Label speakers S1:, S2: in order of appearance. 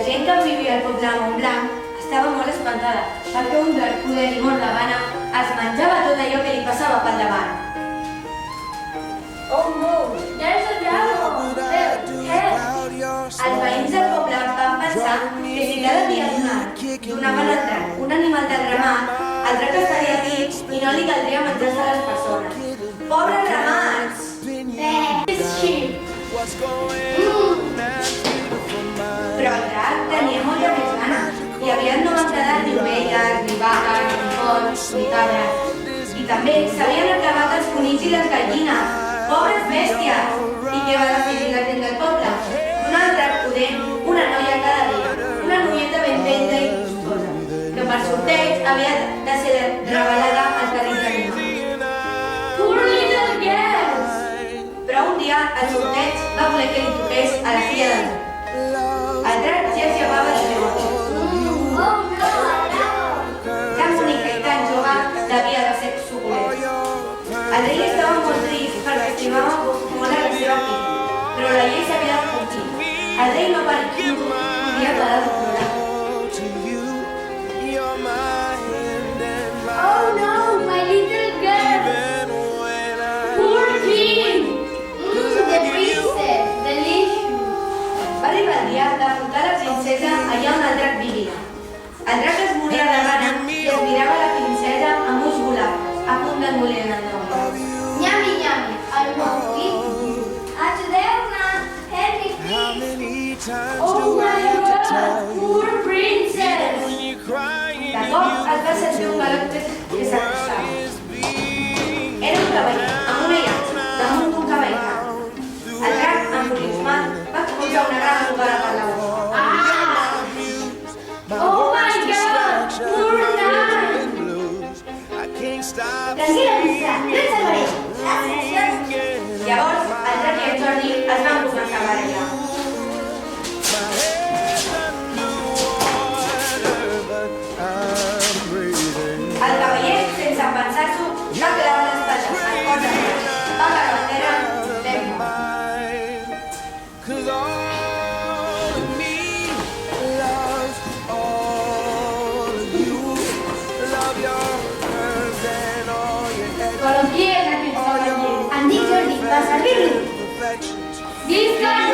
S1: gent que vivia al poble de Montblanc estava molt espantada perquè un drac poder i molt de gana es menjava tot allò que li passava pel davant.
S2: Oh no, there's a dragon! Help!
S1: Els veïns del poble van pensar que si cada dia donaven al drac un animal de ramat, el drac estaria aquí i no li caldria menjar-se a les persones. Pobres ramats!
S2: This sheep!
S1: Però el drac tenia molta més gana i aviat no van quedar ni ovelles, ni vaques, ni porcs, ni cabres. I també s'havien acabat els conills i les gallines. Pobres bèsties! I què va decidir la gent del poble? Donar al drac pudent una noia cada dia, una noieta ben tendra i gustosa, que per sorteig havia de ser revelada al terrible animal.
S2: Poor little girls!
S1: Però un dia el sorteig va voler que li toqués a la filla del drac. El drac ja s'hi amava de llavors.
S2: Oh no, no!
S1: Tan bonica i tan jove devia de ser suculent. El rei estava molt trist perquè estimava molt a la seva filla, però la llei s'havia de complir. El rei no podia parar de plorar.
S2: Oh no, my little girl! Poor king! The princess, delicious!
S1: Va arribar el dia de portar la princesa allà on el drac vivia. El drac es moria de gana i es mirava la princesa amb ulls volables, a punt d'engolir en el nom.
S2: Yummy, yummy, I want to eat you. Adriana, help me please. Oh my God, poor princess!
S1: De cop es va sentir un galop que s'acostava. Era un cavaller amb una llança damunt d'un cavall blanc. El drac, enfurismat, va posar una gran bugada per la boca.
S2: Ah! Oh my God, poor knight!
S1: Tranquil·la, princesa, jo et salvaré. Gràcies. Llavors, el drac i el Jordi es van començar a barallar. El cavaller, sense pensar-s'ho, va clavar l'espatlla al cor del drac. Va caure a terra, ben mort.
S2: Però qui és aquest cavaller?
S1: Em dic Jordi, per servir-lo.
S2: This guy